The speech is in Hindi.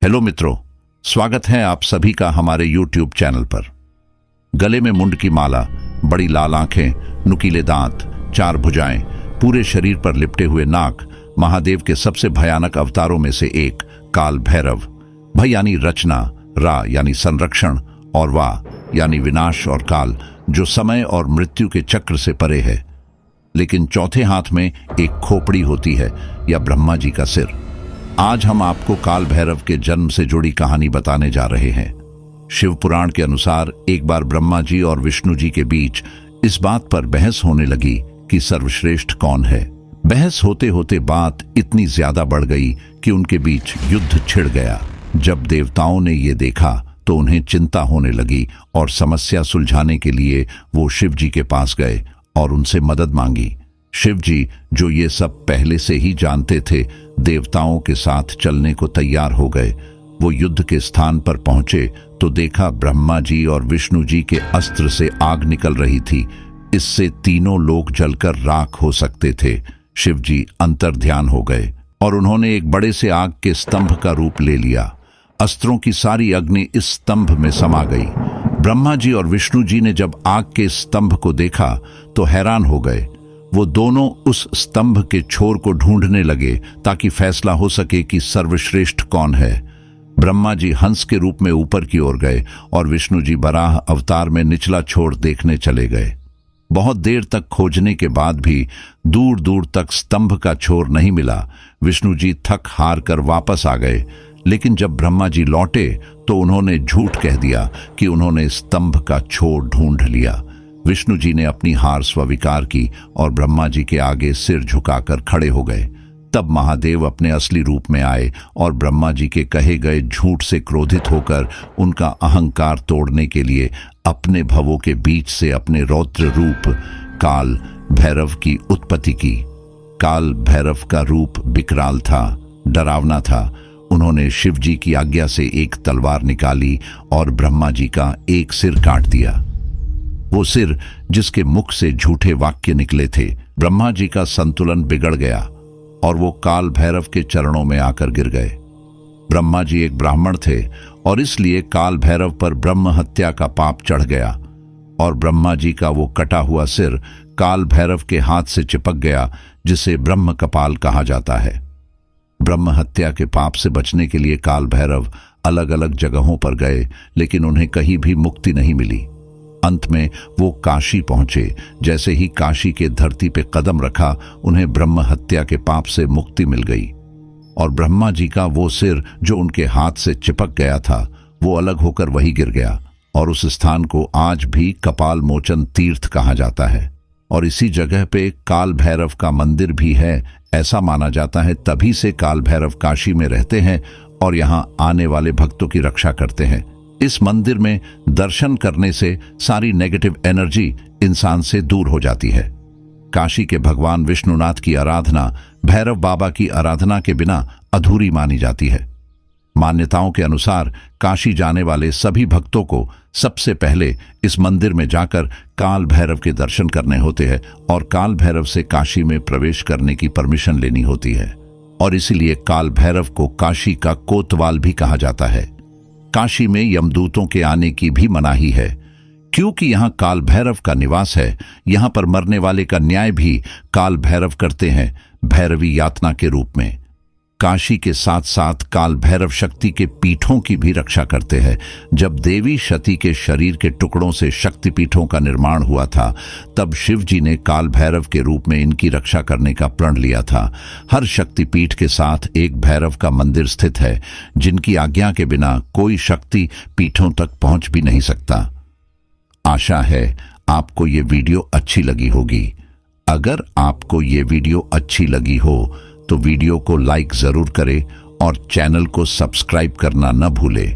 हेलो मित्रों, स्वागत है आप सभी का हमारे YouTube चैनल पर। गले में मुंड की माला, बड़ी लाल आंखें, नुकीले दांत, 4 भुजाएं, पूरे शरीर पर लिपटे हुए नाक, महादेव के सबसे भयानक अवतारों में से एक काल भैरव। भ यानी रचना, रा यानी संरक्षण और वा यानी विनाश और काल, जो समय और मृत्यु के चक्र से परे है। लेकिन चौथे हाथ में एक खोपड़ी होती है या ब्रह्मा जी का सिर। आज हम आपको काल भैरव के जन्म से जुड़ी कहानी बताने जा रहे हैं। शिव पुराण के अनुसार एक बार ब्रह्मा जी और विष्णु जी के बीच इस बात पर बहस होने लगी कि सर्वश्रेष्ठ कौन है। बहस होते होते बात इतनी ज्यादा बढ़ गई कि उनके बीच युद्ध छिड़ गया। जब देवताओं ने ये देखा तो उन्हें चिंता होने लगी और समस्या सुलझाने के लिए वो शिव जी के पास गए और उनसे मदद मांगी। शिव जी, जो ये सब पहले से ही जानते थे, देवताओं के साथ चलने को तैयार हो गए। वो युद्ध के स्थान पर पहुंचे तो देखा ब्रह्मा जी और विष्णु जी के अस्त्र से आग निकल रही थी। इससे तीनों लोग जलकर राख हो सकते थे। शिव जी अंतर्ध्यान हो गए और उन्होंने एक बड़े से आग के स्तंभ का रूप ले लिया। अस्त्रों की सारी अग्नि इस स्तंभ में समा गई। ब्रह्मा जी और विष्णु जी ने जब आग के स्तंभ को देखा तो हैरान हो गए। वो दोनों उस स्तंभ के छोर को ढूंढने लगे ताकि फैसला हो सके कि सर्वश्रेष्ठ कौन है। ब्रह्मा जी हंस के रूप में ऊपर की ओर गए और विष्णु जी बराह अवतार में निचला छोर देखने चले गए। बहुत देर तक खोजने के बाद भी दूर दूर तक स्तंभ का छोर नहीं मिला। विष्णु जी थक हार कर वापस आ गए, लेकिन जब ब्रह्मा जी लौटे तो उन्होंने झूठ कह दिया कि उन्होंने स्तंभ का छोर ढूंढ लिया। विष्णु जी ने अपनी हार स्वीकार की और ब्रह्मा जी के आगे सिर झुकाकर खड़े हो गए। तब महादेव अपने असली रूप में आए और ब्रह्मा जी के कहे गए झूठ से क्रोधित होकर उनका अहंकार तोड़ने के लिए अपने भवों के बीच से अपने रौद्र रूप काल भैरव की उत्पत्ति की। काल भैरव का रूप विकराल था, डरावना था। उन्होंने शिव जी की आज्ञा से एक तलवार निकाली और ब्रह्मा जी का एक सिर काट दिया। वो सिर जिसके मुख से झूठे वाक्य निकले थे। ब्रह्मा जी का संतुलन बिगड़ गया और वो काल भैरव के चरणों में आकर गिर गए। ब्रह्मा जी एक ब्राह्मण थे और इसलिए काल भैरव पर ब्रह्म हत्या का पाप चढ़ गया और ब्रह्मा जी का वो कटा हुआ सिर काल भैरव के हाथ से चिपक गया, जिसे ब्रह्म कपाल कहा जाता है। ब्रह्म हत्या के पाप से बचने के लिए काल भैरव अलग अलग जगहों पर गए, लेकिन उन्हें कहीं भी मुक्ति नहीं मिली। अंत में वो काशी पहुंचे। जैसे ही काशी के धरती पे कदम रखा, उन्हें ब्रह्म हत्या के पाप से मुक्ति मिल गई और ब्रह्मा जी का वो सिर जो उनके हाथ से चिपक गया था, वो अलग होकर वहीं गिर गया और उस स्थान को आज भी कपाल मोचन तीर्थ कहा जाता है। और इसी जगह पे काल भैरव का मंदिर भी है, ऐसा माना जाता है। तभी से काल भैरव काशी में रहते हैं और यहाँ आने वाले भक्तों की रक्षा करते हैं। इस मंदिर में दर्शन करने से सारी नेगेटिव एनर्जी इंसान से दूर हो जाती है। काशी के भगवान विष्णुनाथ की आराधना भैरव बाबा की आराधना के बिना अधूरी मानी जाती है। मान्यताओं के अनुसार काशी जाने वाले सभी भक्तों को सबसे पहले इस मंदिर में जाकर काल भैरव के दर्शन करने होते हैं और काल भैरव से काशी में प्रवेश करने की परमिशन लेनी होती है। और इसीलिए काल भैरव को काशी का कोतवाल भी कहा जाता है। काशी में यमदूतों के आने की भी मनाही है, क्योंकि यहाँ काल भैरव का निवास है। यहाँ पर मरने वाले का न्याय भी काल भैरव करते हैं, भैरवी यातना के रूप में। काशी के साथ साथ काल भैरव शक्ति के पीठों की भी रक्षा करते हैं। जब देवी सती के शरीर के टुकड़ों से शक्ति पीठों का निर्माण हुआ था, तब शिव जी ने काल भैरव के रूप में इनकी रक्षा करने का प्रण लिया था। हर शक्ति पीठ के साथ एक भैरव का मंदिर स्थित है, जिनकी आज्ञा के बिना कोई शक्ति पीठों तक पहुंच भी नहीं सकता। आशा है आपको ये वीडियो अच्छी लगी होगी। अगर आपको ये वीडियो अच्छी लगी हो तो वीडियो को लाइक जरूर करें और चैनल को सब्सक्राइब करना न भूलें।